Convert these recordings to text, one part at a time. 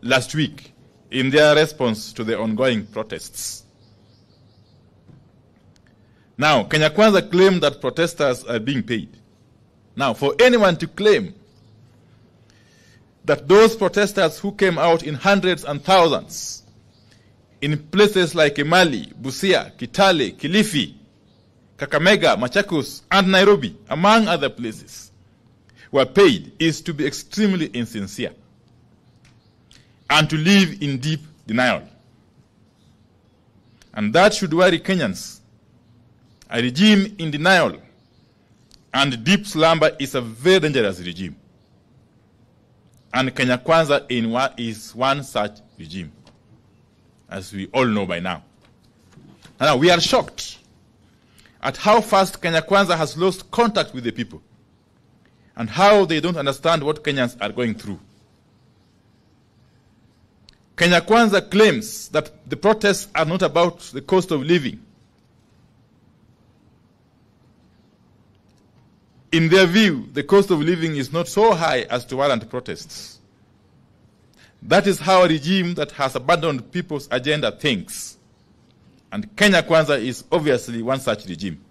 last week in their response to the ongoing protests. Now, Kenya Kwanza claimed that protesters are being paid. Now, for anyone to claim that those protesters who came out in hundreds and thousands in places like Emali, Busia, Kitale, Kilifi, Kakamega, Machakos, and Nairobi, among other places, were paid is to be extremely insincere and to live in deep denial. And that should worry Kenyans. A regime in denial and deep slumber is a very dangerous regime. And Kenya Kwanza is one such regime, as we all know by now. Now, we are shocked at how fast Kenya Kwanza has lost contact with the people and how they don't understand what Kenyans are going through. Kenya Kwanza claims that the protests are not about the cost of living. In their view, the cost of living is not so high as to warrant protests. That is how a regime that has abandoned people's agenda thinks. And Kenya Kwanza is obviously one such regime.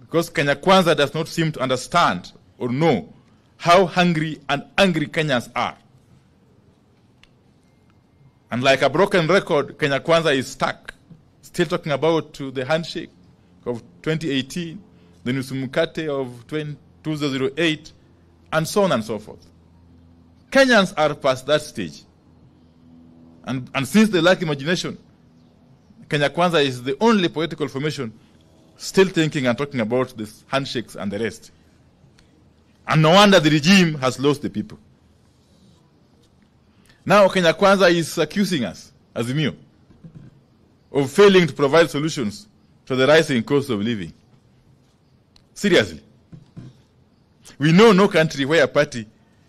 Because Kenya Kwanza does not seem to understand or know how hungry and angry Kenyans are. And like a broken record, Kenya Kwanza is stuck, still talking about the handshake of 2018, the Nusumukate of 2008, and so on and so forth. Kenyans are past that stage. And since they lack imagination, Kenya Kwanza is the only political formation still thinking and talking about these handshakes and the rest. And no wonder the regime has lost the people. Now Kenya Kwanza is accusing us, Azimio, of failing to provide solutions to the rising cost of living. Seriously. We know no country where a party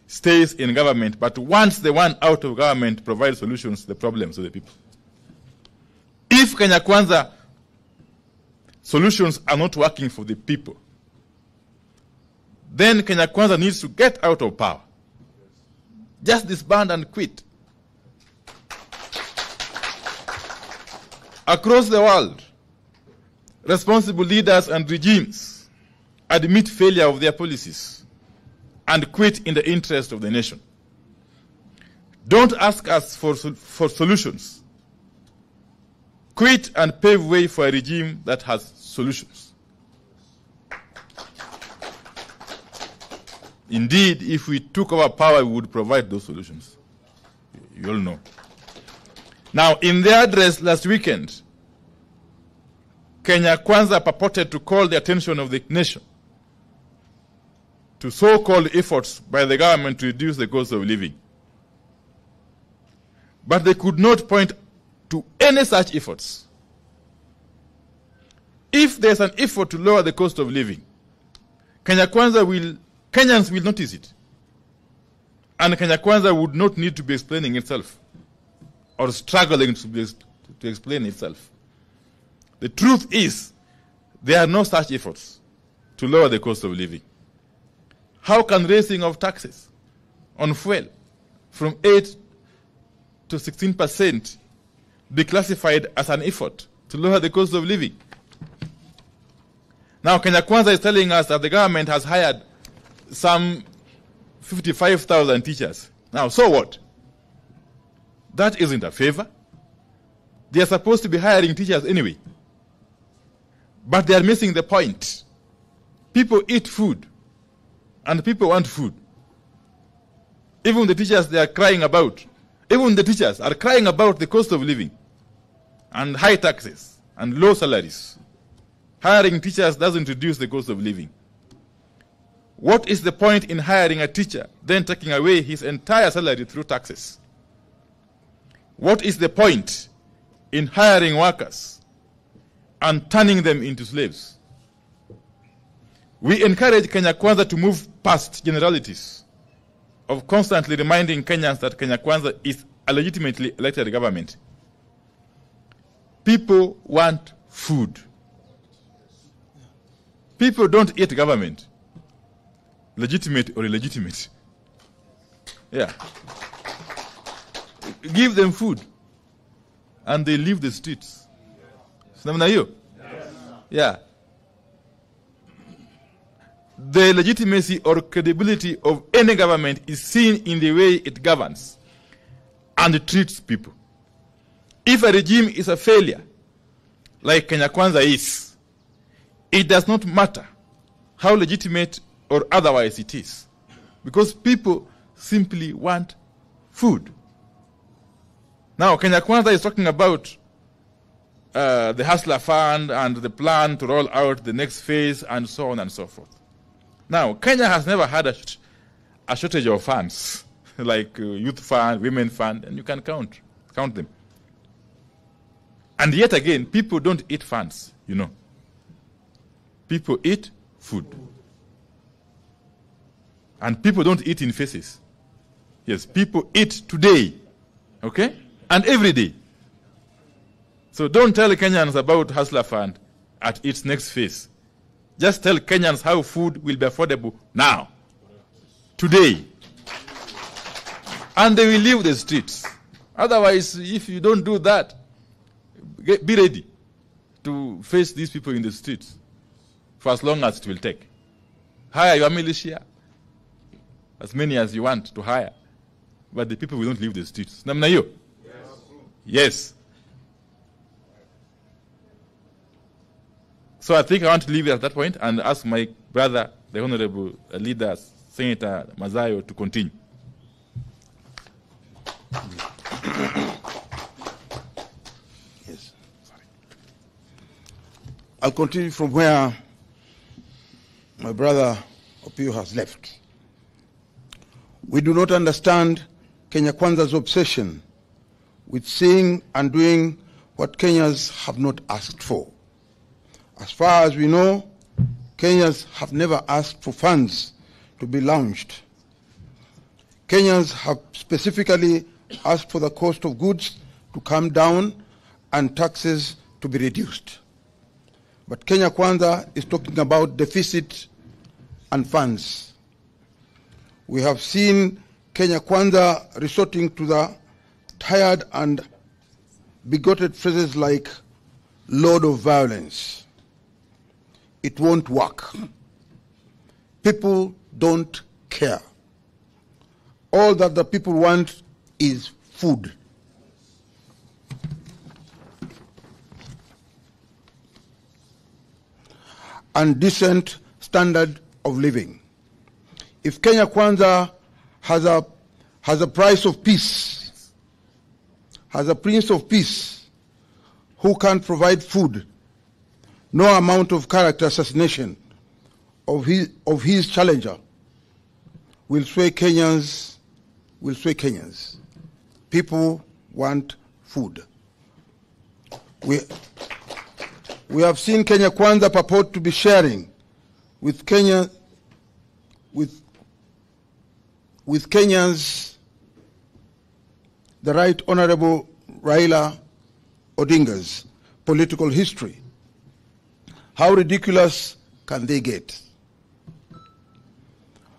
stays in government, but once the one out of government provides solutions to the problems of the people. If Kenya Kwanza solutions are not working for the people, then Kenya Kwanza needs to get out of power. Just disband and quit. Across the world, responsible leaders and regimes admit failure of their policies and quit in the interest of the nation. Don't ask us for solutions. Quit and pave way for a regime that has solutions. Indeed, if we took over power, we would provide those solutions. You all know. Now, in their address last weekend, Kenya Kwanza purported to call the attention of the nation to so-called efforts by the government to reduce the cost of living. But they could not point to any such efforts. If there's an effort to lower the cost of living, Kenyans will notice it. And Kenya Kwanza would not need to be explaining itself or struggling to explain itself. The truth is, there are no such efforts to lower the cost of living. How can raising of taxes on fuel from 8 to 16% be classified as an effort to lower the cost of living? Now, Kenya Kwanza is telling us that the government has hired some 55,000 teachers. Now, so what? That isn't a favor. They are supposed to be hiring teachers anyway. But they are missing the point. People eat food, and people want food. Even the teachers they are crying about, even the teachers are crying about the cost of living and high taxes and low salaries. Hiring teachers doesn't reduce the cost of living. What is the point in hiring a teacher, then taking away his entire salary through taxes? What is the point in hiring workers and turning them into slaves? We encourage Kenya Kwanza to move past generalities of constantly reminding Kenyans that Kenya Kwanza is a legitimately elected government. People want food. People don't eat government, legitimate or illegitimate. Yeah. give them food, and they leave the streets. Namna hiyo? Yeah. The legitimacy or credibility of any government is seen in the way it governs and treats people. If a regime is a failure, like Kenya Kwanza is, it does not matter how legitimate or otherwise it is, because people simply want food. Now, Kenya Kwanza is talking about the Hustler Fund and the plan to roll out the next phase and so on and so forth. Now, Kenya has never had a shortage of funds, like youth fund, women fund, and you can count them. And yet again, people don't eat funds, you know. People eat food. And people don't eat in faces. Yes, people eat today, okay? And every day. So don't tell Kenyans about Hustler Fund at its next phase. Just tell Kenyans how food will be affordable now, today. And they will leave the streets. Otherwise, if you don't do that, be ready to face these people in the streets for as long as it will take. Hire your militia, as many as you want to hire, but the people will not leave the streets. Namna hiyo? Yes. So I think I want to leave it at that point and ask my brother, the Honorable Leader, Senator Mazayo, to continue. Yes. Sorry. I'll continue from where my brother Opio has left. We do not understand Kenya Kwanza's obsession with saying and doing what Kenyans have not asked for. As far as we know, Kenyans have never asked for funds to be launched. Kenyans have specifically asked for the cost of goods to come down and taxes to be reduced. But Kenya Kwanza is talking about deficit and funds. We have seen Kenya Kwanza resorting to the tired and bigoted phrases like "lord of violence." It won't work. People don't care. All that the people want is food. And decent standard of living. If Kenya Kwanza has a price of peace, has a prince of peace who can't provide food, no amount of character assassination of his challenger will sway Kenyans. People want food. We have seen Kenya Kwanza purport to be sharing with Kenyans the Right Honorable Raila Odinga's political history. How ridiculous can they get?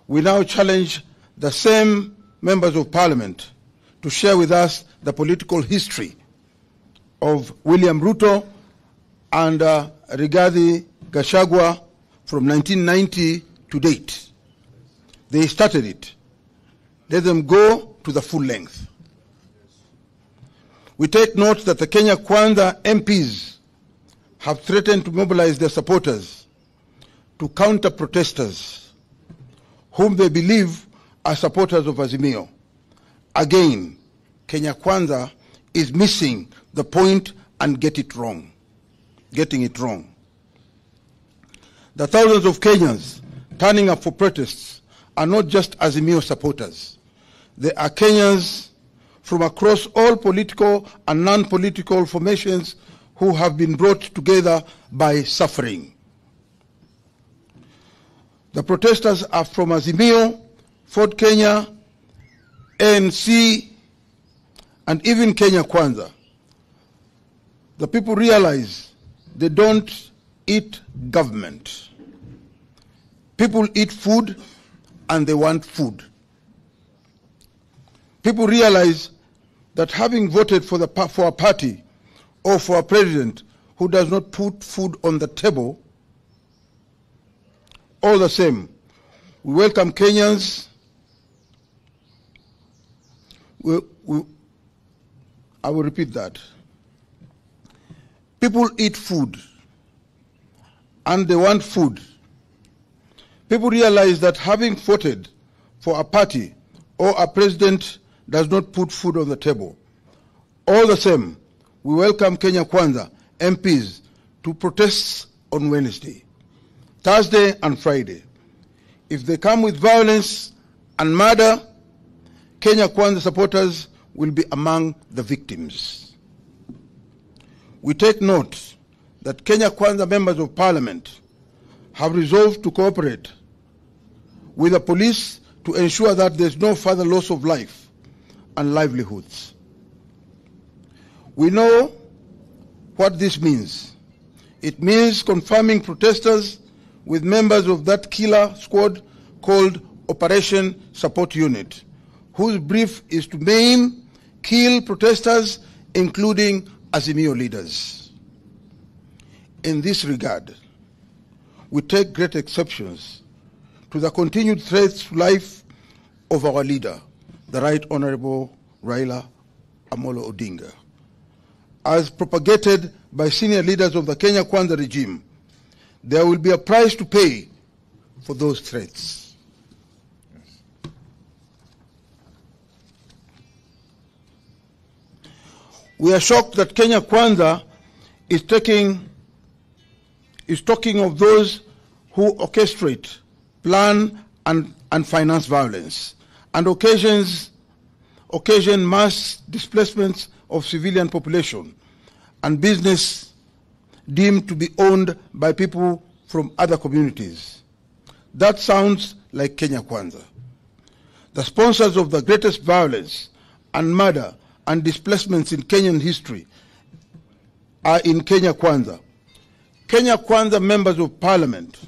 We now challenge the same members of parliament to share with us the political history of William Ruto and Rigathi Gachagua from 1990 to date. They started it. Let them go to the full length. We take note that the Kenya Kwanza MPs have threatened to mobilize their supporters to counter protesters whom they believe are supporters of Azimio. Again, Kenya Kwanza is missing the point and getting it wrong. The thousands of Kenyans turning up for protests are not just Azimio supporters. They are Kenyans from across all political and non-political formations who have been brought together by suffering. The protesters are from Azimio, Ford Kenya, ANC, and even Kenya Kwanza. The people realize they don't eat government. People eat food and they want food. People realize that having voted for a party or for a president who does not put food on the table, all the same, we welcome Kenyans. I will repeat that. People eat food, and they want food. People realize that having voted for a party or a president does not put food on the table. All the same, we welcome Kenya Kwanza MPs to protests on Wednesday, Thursday, and Friday. If they come with violence and murder, Kenya Kwanza supporters will be among the victims. We take note that Kenya Kwanza members of parliament have resolved to cooperate with the police to ensure that there's no further loss of life and livelihoods. We know what this means. It means confirming protesters with members of that killer squad called Operation Support Unit, whose brief is to maim, kill protesters, including Azimio leaders. In this regard, we take great exceptions to the continued threats to life of our leader, the Right Honorable Raila Amolo Odinga. As propagated by senior leaders of the Kenya Kwanza regime, there will be a price to pay for those threats. We are shocked that Kenya Kwanza is talking of those who orchestrate, plan, and finance violence, and occasion mass displacements of civilian population and business deemed to be owned by people from other communities. That sounds like Kenya Kwanza. The sponsors of the greatest violence and murder and displacements in Kenyan history are in Kenya Kwanza. Kenya Kwanza members of parliament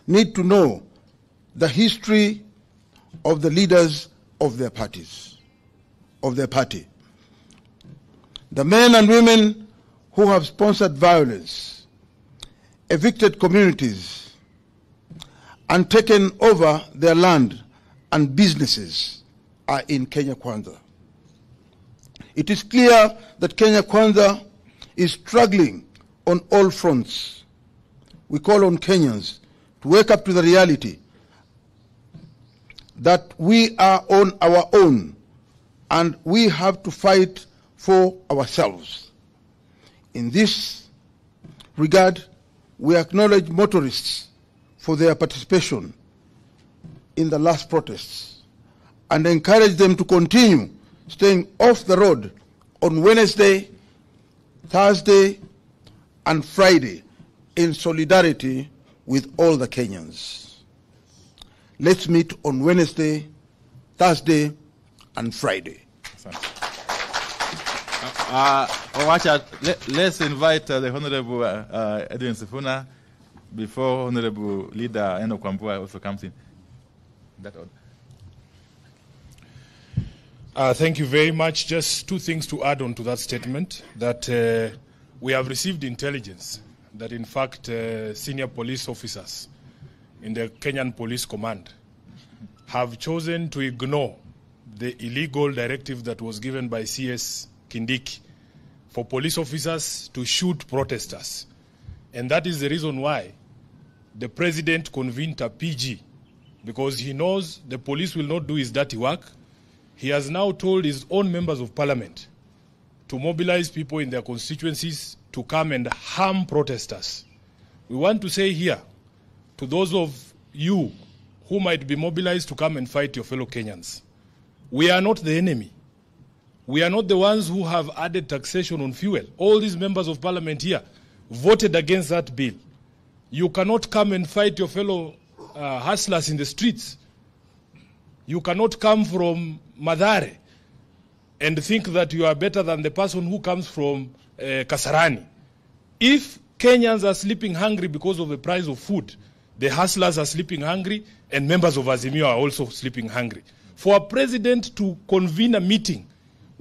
need to know the history of the leaders of their parties, of their party. The men and women who have sponsored violence, evicted communities, and taken over their land and businesses are in Kenya Kwanza. It is clear that Kenya Kwanza is struggling on all fronts. We call on Kenyans to wake up to the reality that we are on our own and we have to fight for ourselves. In this regard, we acknowledge motorists for their participation in the last protests and encourage them to continue staying off the road on Wednesday, Thursday, and Friday in solidarity with all the Kenyans. Let's meet on Wednesday, Thursday, and Friday. Let's invite the Honorable Edwin Sifuna before Honorable Leader Eno Kwambua also comes in. That order. Thank you very much. Just two things to add on to that statement, that we have received intelligence that in fact senior police officers in the Kenyan Police Command have chosen to ignore the illegal directive that was given by CS Kindiki for police officers to shoot protesters. And that is the reason why the president convened a PG, because he knows the police will not do his dirty work. He has now told his own members of parliament to mobilize people in their constituencies to come and harm protesters. We want to say here to those of you who might be mobilized to come and fight your fellow Kenyans, we are not the enemy. We are not the ones who have added taxation on fuel. All these members of parliament here voted against that bill. You cannot come and fight your fellow hustlers in the streets. You cannot come from Madare and think that you are better than the person who comes from Kasarani. If Kenyans are sleeping hungry because of the price of food, the hustlers are sleeping hungry and members of Azimio are also sleeping hungry. For a president to convene a meeting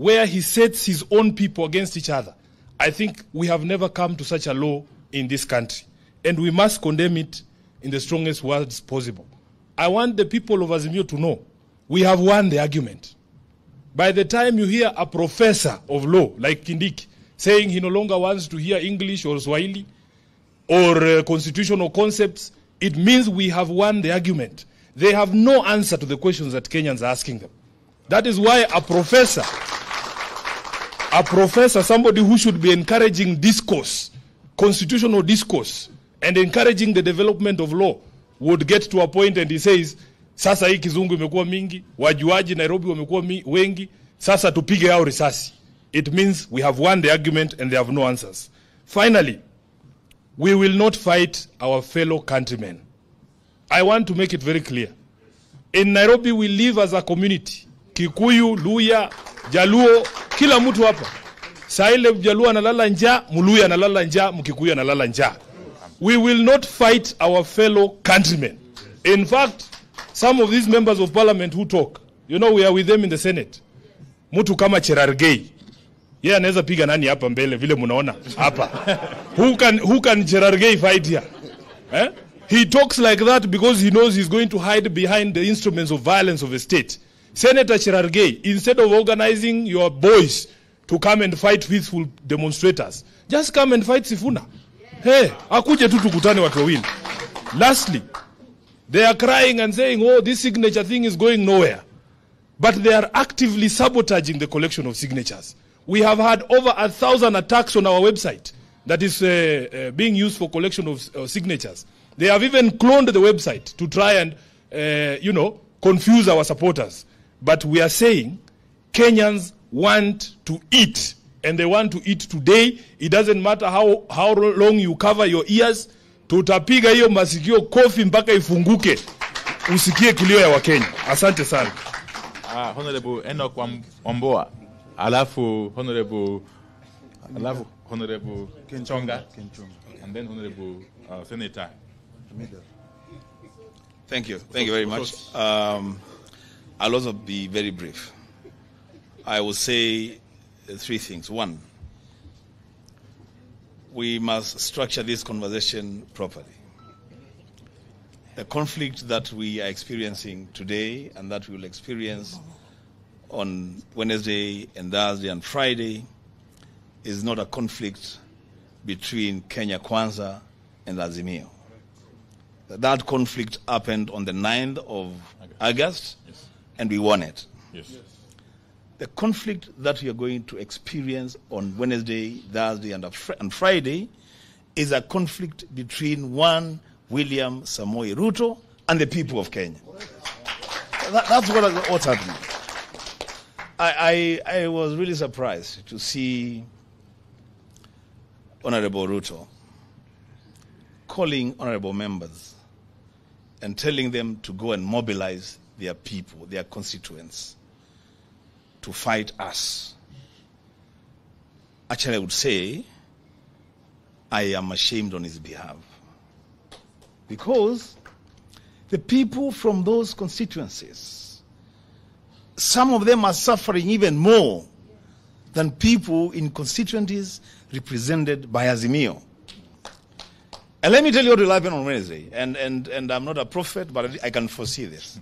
where he sets his own people against each other. I think we have never come to such a law in this country, and we must condemn it in the strongest words possible. I want the people of Azimio to know we have won the argument. By the time you hear a professor of law like Kindiki saying he no longer wants to hear English or Swahili or constitutional concepts, it means we have won the argument. They have no answer to the questions that Kenyans are asking them. That is why a professor, somebody who should be encouraging discourse, constitutional discourse, and encouraging the development of law, would get to a point and he says, sasa hii kizungu imekuwa mingi, wajuaji Nairobi wamekuwa wengi, sasa tupige hao risasi. It means we have won the argument and they have no answers. Finally, we will not fight our fellow countrymen. I want to make it very clear. In Nairobi, we live as a community. Kikuyu, Luya, Jaluo, kila mtu hapa. Saile Jaluo analala njaa, Muluya analala njaa, Mkikuyu analala njaa. We will not fight our fellow countrymen. In fact, some of these members of parliament who talk, you know, we are with them in the Senate. Mtu kama Cherargei. Yeye anaweza piga nani hapa mbele vile mnaona hapa. Who can Cherargei fight here? Eh? He talks like that because he knows he's going to hide behind the instruments of violence of the state. Senator Cherargei, instead of organizing your boys to come and fight peaceful demonstrators, just come and fight Sifuna. Hey, akuje tu tukutane watu wawili. Lastly, they are crying and saying, oh, this signature thing is going nowhere. But they are actively sabotaging the collection of signatures. We have had over 1,000 attacks on our website that is being used for collection of signatures. They have even cloned the website to try and, confuse our supporters. But we are saying Kenyans want to eat, and they want to eat today. It doesn't matter how long you cover your ears. Tutapiga hiyo masikio kofi mpaka ifunguke. Usikie kilio ya Wakenya. Asante sana. Honorable Enoch Wamboa. Alafu Honorable Kenchonga. And then Honorable Senator. Thank you very much. I'll also be very brief. I will say three things. One, we must structure this conversation properly. The conflict that we are experiencing today and that we will experience on Wednesday and Thursday and Friday is not a conflict between Kenya Kwanza and Azimio. That conflict happened on the 9th of August, yes, and we won it. Yes. The conflict that we are going to experience on Wednesday, Thursday, and Friday is a conflict between one William Samoei Ruto and the people of Kenya. That's what's happening. I was really surprised to see Honorable Ruto calling honorable members and telling them to go and mobilize their people, their constituents, to fight us. Actually, I would say I am ashamed on his behalf. Because the people from those constituencies, some of them are suffering even more than people in constituencies represented by Azimio. And let me tell you what will happen on Wednesday. And I'm not a prophet, but I can foresee this.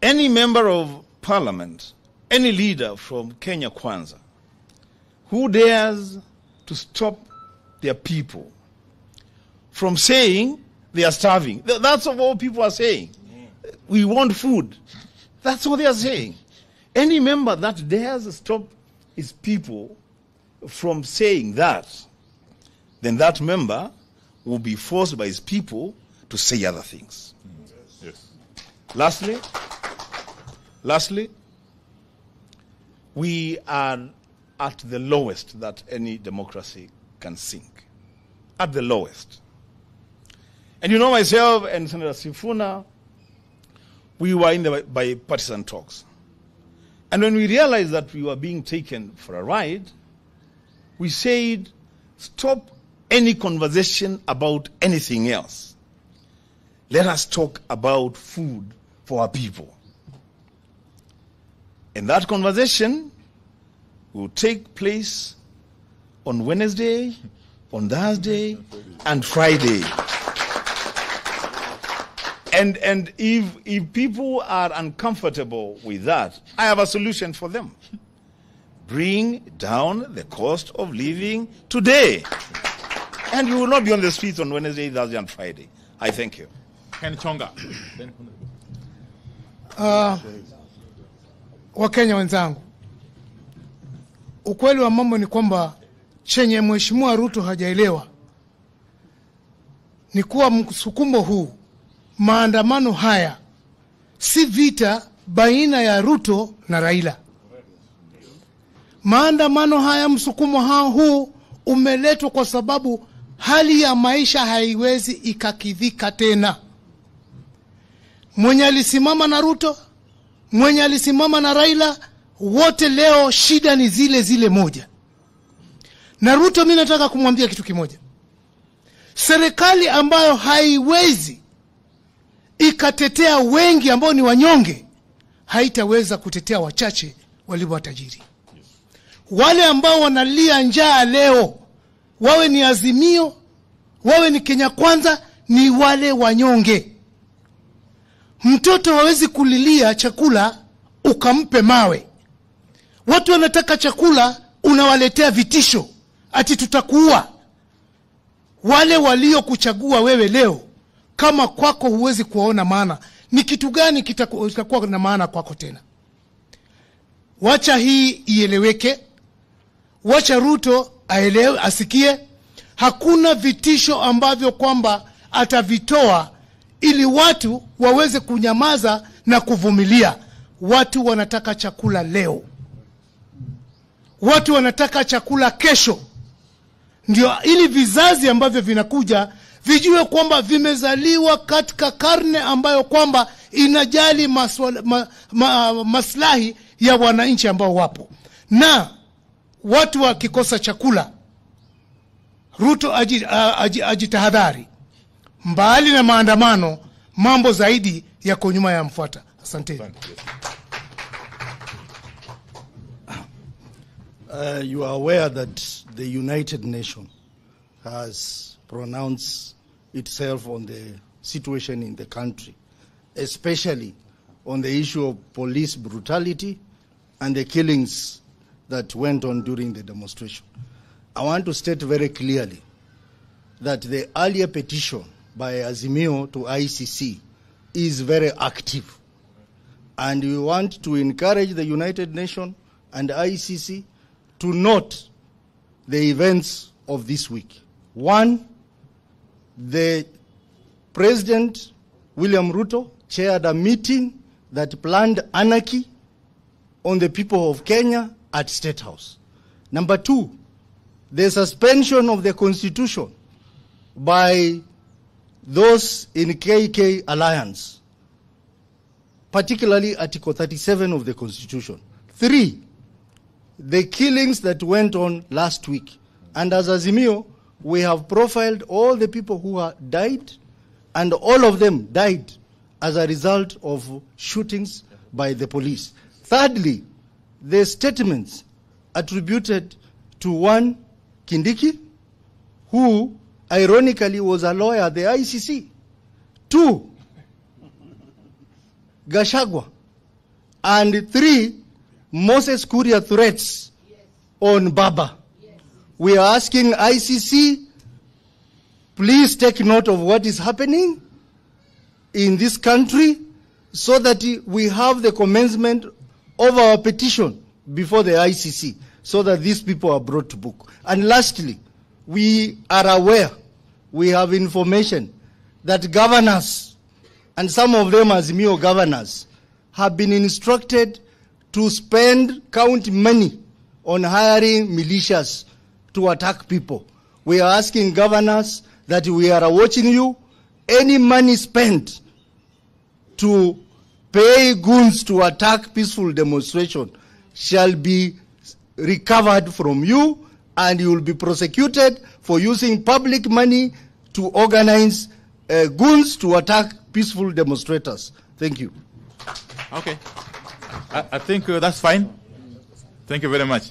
Any member of parliament, any leader from Kenya Kwanza, who dares to stop their people from saying they are starving. That's what people are saying. We want food. That's what they are saying. Any member that dares stop his people from saying that, then that member will be forced by his people to say other things. Yes. Lastly, we are at the lowest that any democracy can sink. At the lowest. And you know, myself and Senator Sifuna, we were in the bipartisan talks. And when we realized that we were being taken for a ride, we said, stop any conversation about anything else. Let us talk about food for our people. And that conversation will take place on Wednesday, on Thursday, and Friday. And if people are uncomfortable with that, I have a solution for them. Bring down the cost of living today. And you will not be on the streets on Wednesday, Thursday, and Friday. I thank you. Ken Chonga. Wakenya wenzangu, ukweli wa mambo ni kwamba chenye Mheshimiwa Ruto hajaelewa ni kuwa msukumo huu, maandamano haya si vita baina ya Ruto na Raila. Maandamano haya, msukumo huu umeletwa kwa sababu hali ya maisha haiwezi ikakidhika tena. Mwenye alisimama na Ruto, mwenye alisimama na Raila, wote leo shida ni zile zile moja. Na Ruto, mimi nataka kumwambia kitu kimoja. Serikali ambayo haiwezi ikatetea wengi ambao ni wanyonge, haitaweza kutetea wachache walio watajiri. Wale ambao wanalia njaa leo, wawe ni Azimio, wawe ni Kenya Kwanza, ni wale wanyonge. Mtoto hawezi kulilia chakula ukampe mawe. Watu wanataka chakula, unawaletea vitisho ati tutakuua. Wale walio kuchagua wewe leo, kama kwako huwezi kuwaona maana, ni kitu gani kitakuwa na maana kwako tena? Wacha hii ieleweke. Wacha Ruto aelewe, asikie. Hakuna vitisho ambavyo kwamba atavitoa ili watu waweze kunyamaza na kuvumilia. Watu wanataka chakula leo. Watu wanataka chakula kesho. Ndio ili vizazi ambavyo vinakuja vijue kwamba vimezaliwa katika karne ambayo kwamba inajali maslahi ya wananchi ambao wapo. Na watu wakikosa chakula, Ruto ajitahadhari. Mbali na maandamano, mambo zaidi yako nyuma ya mfuata. Asante. You are aware that the United Nations has pronounced itself on the situation in the country, especially on the issue of police brutality and the killings that went on during the demonstration. I want to state very clearly that the earlier petition by Azimio to ICC is very active. And we want to encourage the United Nations and ICC to note the events of this week. One, the President William Ruto chaired a meeting that planned anarchy on the people of Kenya at State House. Number two, the suspension of the Constitution by those in KK Alliance, particularly Article 37 of the Constitution. Three, the killings that went on last week. And as Azimio, we have profiled all the people who died, and all of them died as a result of shootings by the police. Thirdly, the statements attributed to one Kindiki, who ironically was a lawyer at the ICC. Two, Gachagua. And three, Moses Kuria threats on Baba. We are asking ICC, please take note of what is happening in this country so that we have the commencement of our petition before the ICC so that these people are brought to book. And lastly, we are aware, we have information that governors, and some of them as Azimio governors, have been instructed to spend county money on hiring militias to attack people. We are asking governors that we are watching you. Any money spent to pay goons to attack peaceful demonstration shall be recovered from you, and you will be prosecuted for using public money to organize goons to attack peaceful demonstrators. Thank you. Okay. I think that's fine. Thank you very much.